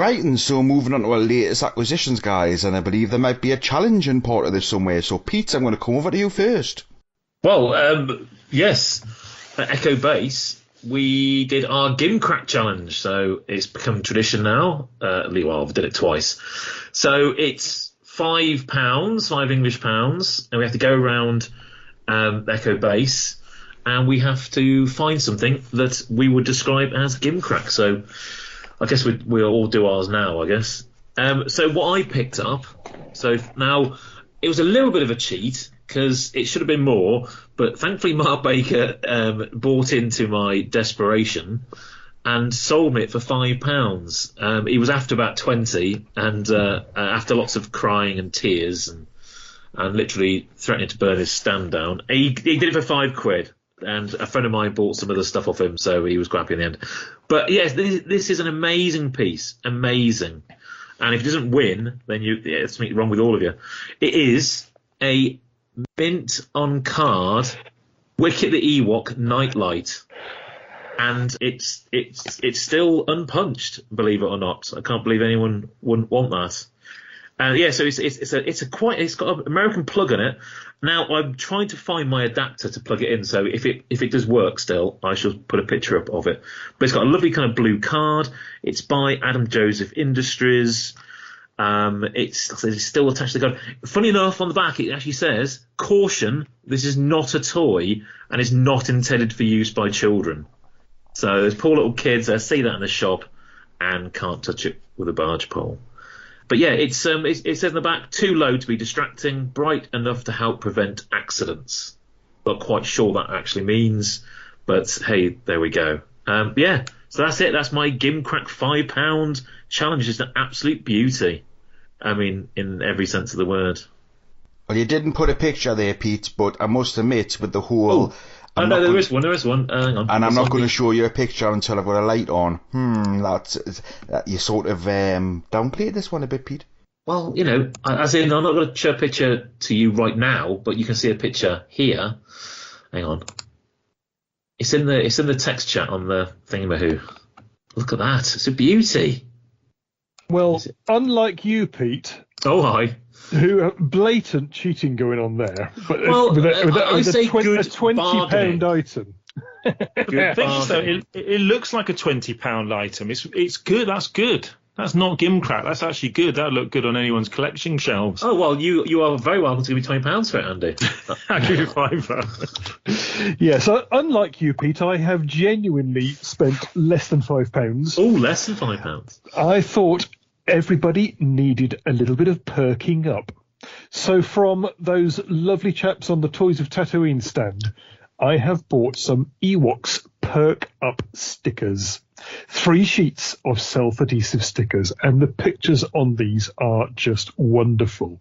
Right, and so moving on to our latest acquisitions, guys, and I believe there might be a challenging part of this somewhere. So, Pete, I'm going to come over to you first. Well, yes, at Echo Base, we did our Gimcrack challenge. So it's become tradition now. Well, we did it twice. So it's £5, £5 and we have to go around Echo Base, and we have to find something that we would describe as Gimcrack. So I guess we'll all do ours now, I guess. So what I picked up, so now it was a little bit of a cheat because it should have been more, but thankfully Mark Baker bought into my desperation and sold me it for £5. He was after about 20, and after lots of crying and tears and literally threatening to burn his stand down, he did it for £5. And a friend of mine bought some other stuff off him, so he was quite happy in the end. But yes, this is an amazing piece, amazing. And if it doesn't win, then there's something wrong with all of you. It is a mint on card Wicket the Ewok Nightlight, and it's still unpunched, believe it or not. I can't believe anyone wouldn't want that. And yeah, so it's got an American plug on it. Now I'm trying to find my adapter to plug it in, so if it does work still, I shall put a picture up of it. But it's got a lovely kind of blue card. It's by Adam Joseph Industries. It's still attached to the card. Funny enough, on the back it actually says, "Caution: this is not a toy and is not intended for use by children." So there's poor little kids that see that in the shop and can't touch it with a barge pole. But yeah, it says in the back, too low to be distracting, bright enough to help prevent accidents. Not quite sure what that actually means, but hey, there we go. Yeah, so that's it. That's my Gimcrack £5 challenge. It's an absolute beauty. I mean, in every sense of the word. Well, you didn't put a picture there, Pete, but I must admit, with the whole... Oh, no, there is one. Hang on. And I'm not going to show you a picture until I've got a light on. You sort of downplayed this one a bit, Pete. Well, you know, as in, I'm not going to show a picture to you right now, but you can see a picture here. Hang on. It's in the text chat on the thingamahoo. Look at that. It's a beauty. Well, unlike you, Pete. Oh, hi. Who have blatant cheating going on there, but well, with a £20 item. Good so it looks like a £20 item. It's good. That's good. That's not Gimcrack. That's actually good. That look good on anyone's collection shelves. Oh well, you are very welcome to give me £20 for it, Andy. I'll give you £5. Yeah. So unlike you, Pete, I have genuinely spent less than £5. Oh, less than £5. I thought everybody needed a little bit of perking up. So from those lovely chaps on the Toys of Tatooine stand, I have bought some Ewoks Perk Up stickers. 3 sheets of self-adhesive stickers, and the pictures on these are just wonderful.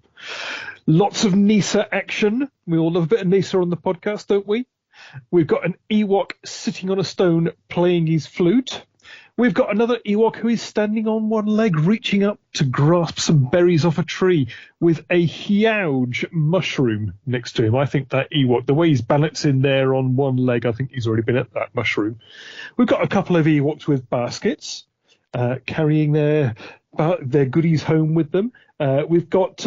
Lots of Nisa action. We all love a bit of Nisa on the podcast, don't we? We've got an Ewok sitting on a stone playing his flute. We've got another Ewok who is standing on one leg, reaching up to grasp some berries off a tree with a huge mushroom next to him. I think that Ewok, the way he's balancing there on one leg, I think he's already been at that mushroom. We've got a couple of Ewoks with baskets, carrying their goodies home with them. We've got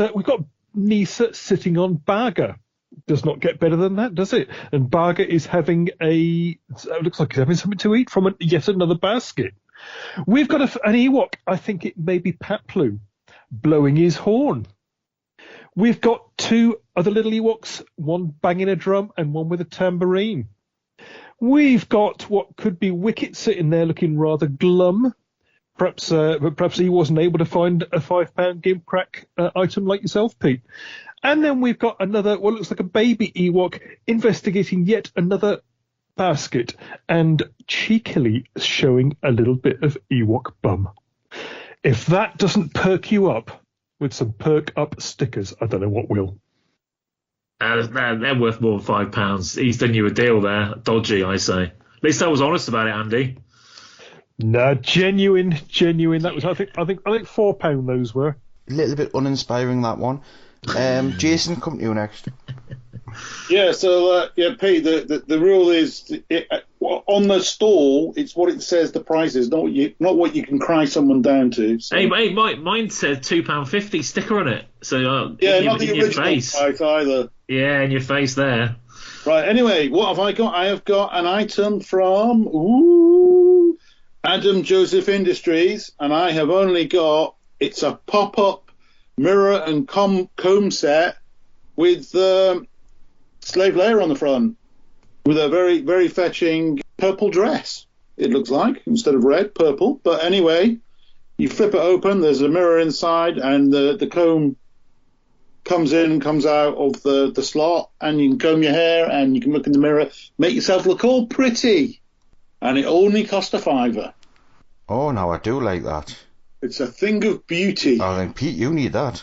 Nisa sitting on Barga. Does not get better than that, does it? And Barga is having looks like he's having something to eat from yet another basket. We've got an Ewok, I think it may be Patplu, blowing his horn. We've got 2 other little Ewoks, one banging a drum and one with a tambourine. We've got what could be Wicket sitting there looking rather glum. Perhaps he wasn't able to find a £5 Gimcrack item like yourself, Pete. And then we've got another, what looks like a baby Ewok, investigating yet another basket and cheekily showing a little bit of Ewok bum. If that doesn't perk you up with some perk up stickers, I don't know what will. They're worth more than £5. He's done you a deal there. Dodgy, I say. At least I was honest about it, Andy. No, genuine. That was, I think £4 those were. A little bit uninspiring, that one. Jason, come to you next. Yeah, so Pete, the rule is on the stall. It's what it says the price is, not what you can cry someone down to. So. Hey, mine said £2.50 sticker on it. So not the in your original face. price either. Yeah, in your face there. Right. Anyway, what have I got? I have got an item from Adam Joseph Industries, and I have only got it's a pop-up mirror and comb set with Slave Leia on the front, with a very, very fetching purple dress, it looks like, instead of red, purple. But anyway, you flip it open, there's a mirror inside, and the comb comes in and comes out of the slot, and you can comb your hair, and you can look in the mirror, make yourself look all pretty. And it only cost a £5. Oh, no, I do like that. It's a thing of beauty. Oh, then, Pete, you need that.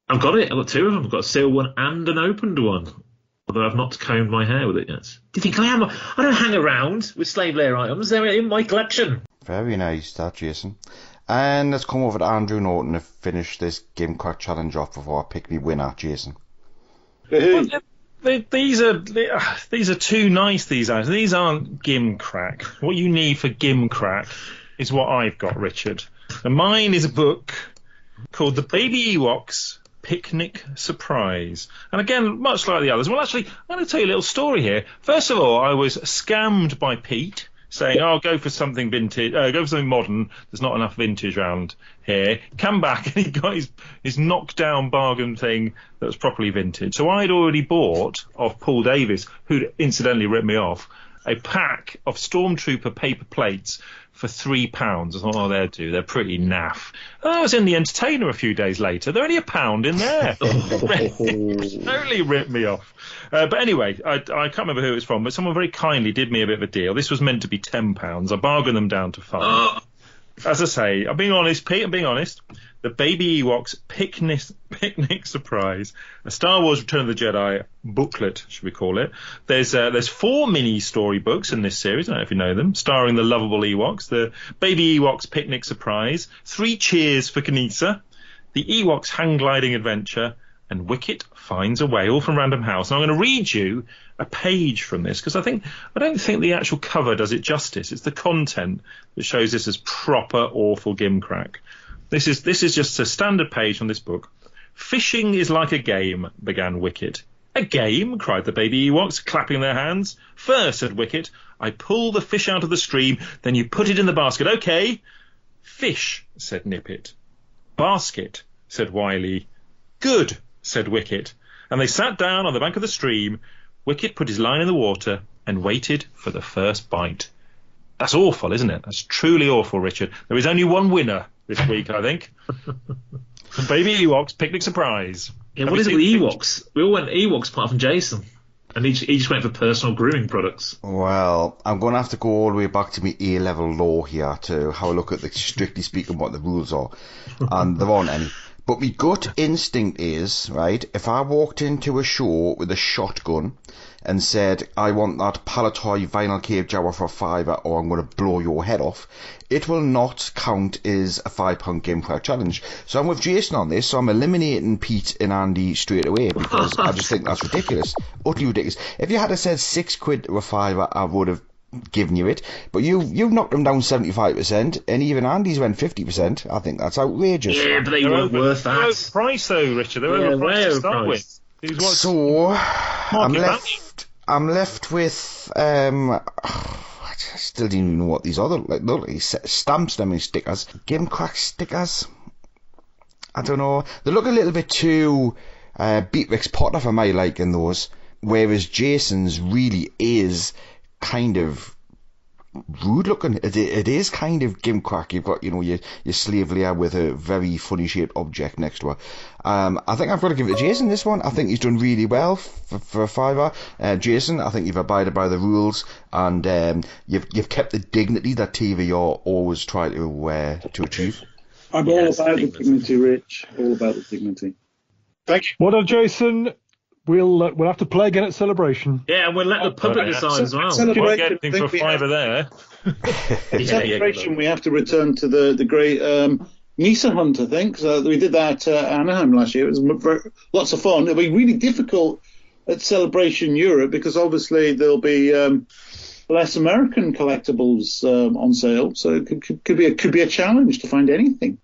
I've got it. I've got two of them. I've got a sealed one and an opened one. Although I've not combed my hair with it yet. Do you think I am? I don't hang around with Slave Leia items. They're in my collection. Very nice, that, Jason. And let's come over to Andrew Norton to finish this Gimcrack challenge off before I pick me winner, Jason. Well, these are too nice, these items. These aren't Gimcrack. What you need for Gimcrack is what I've got, Richard. And mine is a book called The Baby Ewoks Picnic Surprise. And again, much like the others, well, actually, I'm going to tell you a little story here. First of all, I was scammed by Pete, saying, go for something vintage, go for something modern. There's not enough vintage around here. Come back, and he got his knockdown bargain thing that was properly vintage. So I'd already bought off Paul Davis, who'd incidentally ripped me off, a pack of Stormtrooper paper plates for £3. I thought, they'll do. They're pretty naff. And I was in the Entertainer a few days later. They're only £1 in there. Totally ripped me off. But anyway, I can't remember who it was from, but someone very kindly did me a bit of a deal. This was meant to be £10. I bargained them down to £5. As I say, I'm being honest, Pete, I'm being honest. The Baby Ewoks Picnic Surprise, a Star Wars Return of the Jedi booklet, should we call it. There's 4 mini storybooks in this series, I don't know if you know them, starring the lovable Ewoks. The Baby Ewoks Picnic Surprise, 3 Cheers for Kneesaa, the Ewoks Hang Gliding Adventure, and Wicket Finds a Way, all from Random House. And I'm going to read you a page from this, because I don't think the actual cover does it justice. It's the content that shows this as proper awful Gimcrack. This is just a standard page from this book. Fishing is like a game, began Wicket. A game? Cried the baby Ewoks, clapping their hands. First, said Wicket, I pull the fish out of the stream, then you put it in the basket. Okay. Fish, said Nippet. Basket, said Wily. Good, said Wicket. And they sat down on the bank of the stream. Wicket put his line in the water and waited for the first bite. That's awful, isn't it? That's truly awful, Richard. There is only one winner this week, I think. The Baby Ewoks Picnic Surprise. Yeah, what is it with Ewoks? We all went Ewoks apart from Jason. And he just went for personal grooming products. Well, I'm going to have to go all the way back to my A-level law here to have a look at, strictly speaking, what the rules are. And there aren't any. But my gut instinct is, right, if I walked into a show with a shotgun and said, I want that Palatoy vinyl cave Jawa for £5 or I'm going to blow your head off, it will not count as a £5 Gimcrack challenge. So I'm with Jason on this, so I'm eliminating Pete and Andy straight away because I just think that's ridiculous. Utterly ridiculous. If you had said £6 to a £5, I would have given you it, but you've knocked them down 75%, and even Andy's went 50%. I think that's outrageous. Yeah, but they weren't worth that. They're overpriced though, Richard. They're overpriced to start with. So I'm left with I still don't even know what these other like stamps, stickers, Gimcrack stickers. I don't know. They look a little bit too Beatrix Potter for my liking, those, whereas Jason's really is kind of rude looking. It is kind of Gimcrack. You've got, your slave Leia with a very funny shaped object next to her. I think I've got to give it to Jason, this one. I think he's done really well for a £5. Jason, I think you've abided by the rules, and you've kept the dignity that TV are always try to achieve. I'm all about the dignity, Rich. All about the dignity. Thank you. Well done, Jason. We'll have to play again at Celebration. Yeah, and we'll let the public decide as well. You might get anything for £5 there. Celebration, we have to return to the great Kneesaa hunt, I think. So we did that at Anaheim last year. It was lots of fun. It'll be really difficult at Celebration Europe, because obviously there'll be less American collectibles on sale. So it could be a challenge to find anything.